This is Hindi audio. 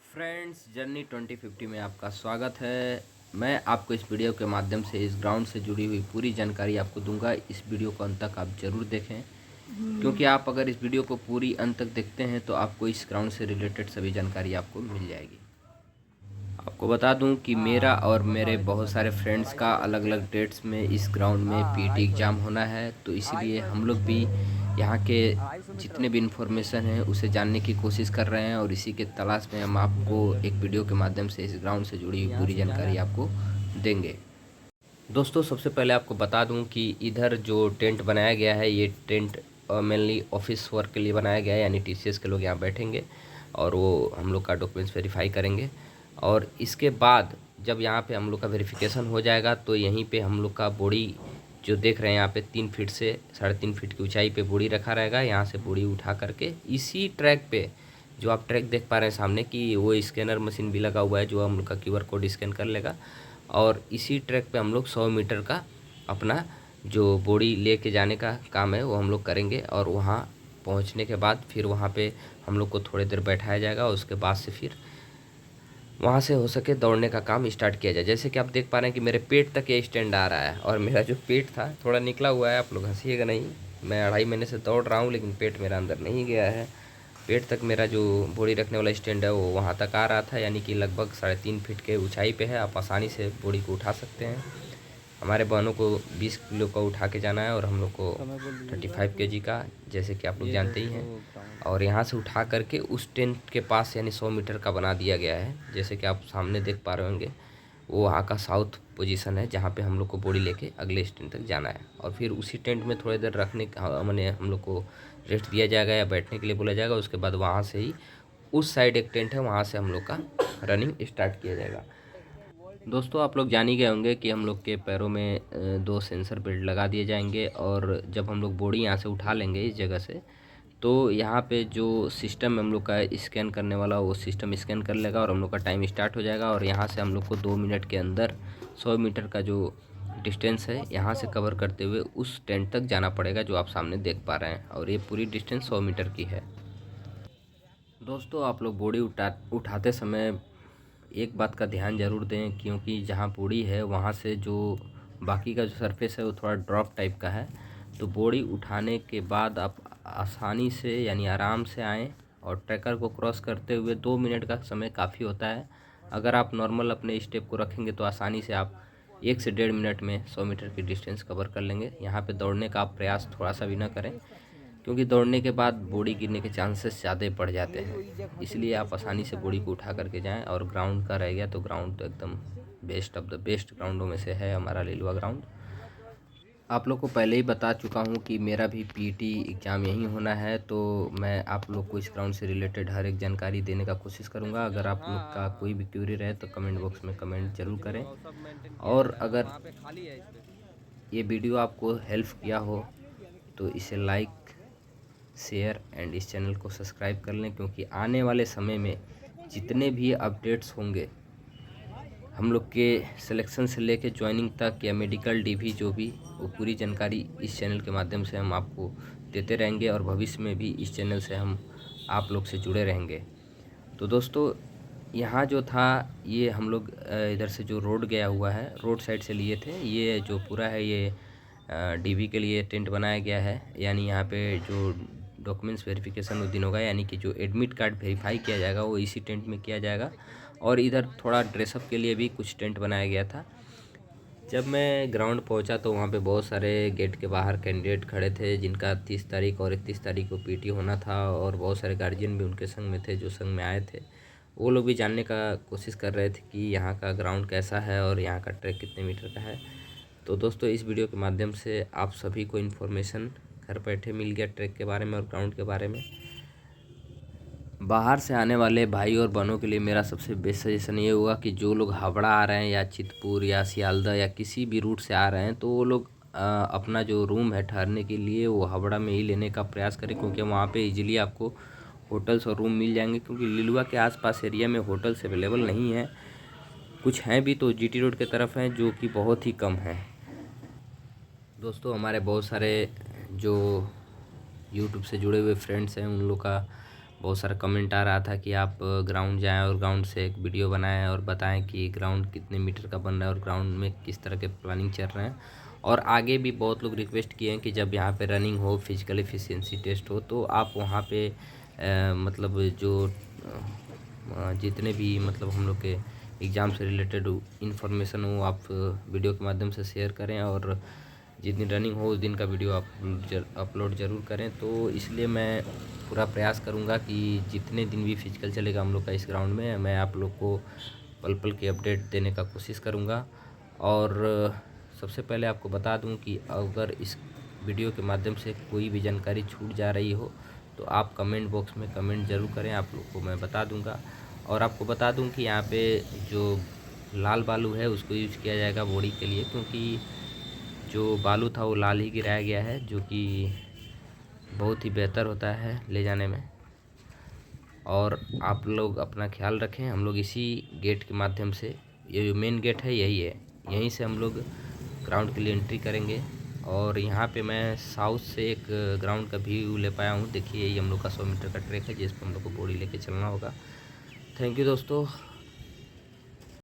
फ्रेंड्स, जर्नी 2050 में आपका स्वागत है। मैं आपको इस वीडियो के माध्यम से इस ग्राउंड से जुड़ी हुई पूरी जानकारी आपको दूंगा। इस वीडियो को अंत तक आप ज़रूर देखें, क्योंकि आप अगर इस वीडियो को पूरी अंत तक देखते हैं तो आपको इस ग्राउंड से रिलेटेड सभी जानकारी आपको मिल जाएगी। आपको बता दूं कि मेरा और मेरे बहुत सारे फ्रेंड्स का अलग अलग डेट्स में इस ग्राउंड में पीटी एग्ज़ाम होना है, तो इसीलिए हम लोग भी यहाँ के जितने भी इन्फॉर्मेशन हैं उसे जानने की कोशिश कर रहे हैं और इसी के तलाश में हम आपको एक वीडियो के माध्यम से इस ग्राउंड से जुड़ी हुई पूरी जानकारी आपको देंगे। दोस्तों, सबसे पहले आपको बता दूं कि इधर जो टेंट बनाया गया है, ये टेंट मेनली ऑफिस वर्क के लिए बनाया गया है, यानी टीसीएस के लोग यहाँ बैठेंगे और वो हम लोग का डॉक्यूमेंट्स वेरीफाई करेंगे। और इसके बाद जब यहाँ पे हम लोग का वेरिफिकेशन हो जाएगा तो यहीं पे हम लोग का बोड़ी जो देख रहे हैं यहाँ पे 3 फीट से 3.5 फीट की ऊंचाई पे बोड़ी रखा रहेगा। यहाँ से बोड़ी उठा करके इसी ट्रैक पे, जो आप ट्रैक देख पा रहे हैं सामने, कि वो स्कैनर मशीन भी लगा हुआ है जो हम लोग का क्यूआर कोड स्कैन कर लेगा। और इसी ट्रैक पे हम लोग 100 मीटर का अपना जो बोड़ी लेके जाने का काम है वो हम लोग करेंगे। और वहाँ पहुँचने के बाद फिर वहाँ पे हम लोग को थोड़ी देर बैठाया जाएगा। उसके बाद से फिर वहाँ से हो सके दौड़ने का काम स्टार्ट किया जाए। जैसे कि आप देख पा रहे हैं कि मेरे पेट तक ये स्टैंड आ रहा है और मेरा जो पेट था थोड़ा निकला हुआ है, आप लोग हंसीएगा नहीं। मैं 2.5 महीने से दौड़ रहा हूँ लेकिन पेट मेरा अंदर नहीं गया है। पेट तक मेरा जो बोड़ी रखने वाला स्टैंड है वो वहाँ तक आ रहा था, यानी कि लगभग 3.5 फीट के ऊंचाई पे है। आप आसानी से बोड़ी को उठा सकते हैं। हमारे बहनों को 20 किलो का उठा के जाना है और हम लोग को 35 केजी का, जैसे कि आप लोग जानते ही हैं। और यहाँ से उठा करके उस टेंट के पास यानी 100 मीटर का बना दिया गया है, जैसे कि आप सामने देख पा रहे होंगे। वो वहाँ का साउथ पोजीशन है जहाँ पे हम लोग को बोड़ी लेके अगले स्टैंड तक जाना है। और फिर उसी टेंट में थोड़ी देर रखने का मैंने हम लोग को रेस्ट दिया जाएगा या बैठने के लिए बोला जाएगा। उसके बाद वहाँ से ही उस साइड एक टेंट है, वहाँ से हम लोग का रनिंग स्टार्ट किया जाएगा। दोस्तों, आप लोग जान ही गए होंगे कि हम लोग के पैरों में 2 सेंसर बेल्ट लगा दिए जाएंगे। और जब हम लोग बोड़ी यहाँ से उठा लेंगे इस जगह से, तो यहाँ पे जो सिस्टम हम लोग का स्कैन करने वाला, वो सिस्टम स्कैन कर लेगा और हम लोग का टाइम स्टार्ट हो जाएगा। और यहाँ से हम लोग को 2 मिनट के अंदर 100 मीटर का जो डिस्टेंस है यहाँ से कवर करते हुए उस टेंट तक जाना पड़ेगा जो आप सामने देख पा रहे हैं। और ये पूरी डिस्टेंस 100 मीटर की है। दोस्तों, आप लोग बोड़ी उठाते समय एक बात का ध्यान ज़रूर दें, क्योंकि जहाँ बोड़ी है वहाँ से जो बाकी का जो सरफेस है वो थोड़ा ड्रॉप टाइप का है। तो बोड़ी उठाने के बाद आप आसानी से यानी आराम से आएँ और ट्रैकर को क्रॉस करते हुए 2 मिनट का समय काफ़ी होता है। अगर आप नॉर्मल अपने स्टेप को रखेंगे तो आसानी से आप 1 से 1.5 मिनट में 100 मीटर की डिस्टेंस कवर कर लेंगे। यहाँ पे दौड़ने का आप प्रयास थोड़ा सा भी ना करें, क्योंकि दौड़ने के बाद बॉडी गिरने के चांसेस ज़्यादा बढ़ जाते हैं। इसलिए आप आसानी से बॉडी को उठा करके जाएं। और ग्राउंड का रह गया तो ग्राउंड तो एकदम बेस्ट ऑफ द बेस्ट ग्राउंडों में से है हमारा लिलुआ ग्राउंड। आप लोग को पहले ही बता चुका हूं कि मेरा भी पीटी एग्ज़ाम यहीं होना है, तो मैं आप लोग को इस ग्राउंड से रिलेटेड हर एक जानकारी देने का कोशिश करूंगा। अगर आप लोग का कोई भी क्वेरी रहे तो कमेंट बॉक्स में कमेंट जरूर करें। और अगर ये वीडियो आपको हेल्प किया हो तो इसे लाइक, शेयर एंड इस चैनल को सब्सक्राइब कर लें, क्योंकि आने वाले समय में जितने भी अपडेट्स होंगे हम लोग के सिलेक्शन से लेके ज्वाइनिंग तक या मेडिकल डीवी जो भी, वो पूरी जानकारी इस चैनल के माध्यम से हम आपको देते रहेंगे। और भविष्य में भी इस चैनल से हम आप लोग से जुड़े रहेंगे। तो दोस्तों, यहाँ जो था ये हम लोग इधर से जो रोड गया हुआ है, रोड साइड से लिए थे। ये जो पूरा है ये डीवी के लिए टेंट बनाया गया है, यानी यहाँ पे जो डॉक्यूमेंट्स वेरिफिकेशन उस दिन होगा, यानी कि जो एडमिट कार्ड वेरीफाई किया जाएगा वो इसी टेंट में किया जाएगा। और इधर थोड़ा ड्रेसअप के लिए भी कुछ टेंट बनाया गया था। जब मैं ग्राउंड पहुंचा तो वहाँ पे बहुत सारे गेट के बाहर कैंडिडेट खड़े थे जिनका 30 तारीख और 31 तारीख को पीटी होना था। और बहुत सारे गार्जियन भी उनके संग में थे जो संग में आए थे। वो लोग भी जानने का कोशिश कर रहे थे कि यहाँ का ग्राउंड कैसा है और यहाँ का ट्रैक कितने मीटर का है। तो दोस्तों, इस वीडियो के माध्यम से आप सभी को इन्फॉर्मेशन घर बैठे मिल गया ट्रैक के बारे में और ग्राउंड के बारे में। बाहर से आने वाले भाई और बहनों के लिए मेरा सबसे बेस्ट सजेशन ये होगा कि जो लोग हावड़ा आ रहे हैं या चितपुर या सियालदह या किसी भी रूट से आ रहे हैं, तो वो लोग अपना जो रूम है ठहरने के लिए वो हावड़ा में ही लेने का प्रयास करें, क्योंकि वहाँ पे इजीली आपको होटल्स और रूम मिल जाएंगे। क्योंकि लिलुआ के आसपास एरिया में होटल्स अवेलेबल नहीं है, कुछ हैं भी तो जीटी रोड की तरफ हैं जो कि बहुत ही कम है। दोस्तों, हमारे बहुत सारे जो यूट्यूब से जुड़े हुए फ्रेंड्स हैं उन लोग का बहुत सारा कमेंट आ रहा था कि आप ग्राउंड जाएं और ग्राउंड से एक वीडियो बनाएं और बताएं कि ग्राउंड कितने मीटर का बन रहा है और ग्राउंड में किस तरह के प्लानिंग चल रहे हैं। और आगे भी बहुत लोग रिक्वेस्ट किए हैं कि जब यहाँ पे रनिंग हो, फिजिकल एफिशिएंसी टेस्ट हो, तो आप वहाँ पे मतलब जो जितने भी मतलब हम लोग के एग्ज़ाम से रिलेटेड इन्फॉर्मेशन हो आप वीडियो के माध्यम से शेयर करें, और जिस दिन रनिंग हो उस दिन का वीडियो आप अपलोड ज़रूर करें। तो इसलिए मैं पूरा प्रयास करूंगा कि जितने दिन भी फिजिकल चलेगा हम लोग का इस ग्राउंड में, मैं आप लोग को पल पल की अपडेट देने का कोशिश करूंगा। और सबसे पहले आपको बता दूं कि अगर इस वीडियो के माध्यम से कोई भी जानकारी छूट जा रही हो तो आप कमेंट बॉक्स में कमेंट ज़रूर करें, आप लोग को मैं बता दूंगा। और आपको बता दूं कि यहाँ पे जो लाल बालू है उसको यूज किया जाएगा बोड़ी के लिए, क्योंकि जो बालू था वो लाल ही गिराया गया है, जो कि बहुत ही बेहतर होता है ले जाने में। और आप लोग अपना ख्याल रखें। हम लोग इसी गेट के माध्यम से, ये जो मेन गेट है यही है, यहीं से हम लोग ग्राउंड के लिए एंट्री करेंगे। और यहाँ पे मैं साउथ से एक ग्राउंड का व्यू ले पाया हूँ। देखिए ये हम लोग का 100 मीटर का ट्रैक है जिस पर हम लोग को बोड़ी लेके चलना होगा। थैंक यू दोस्तों।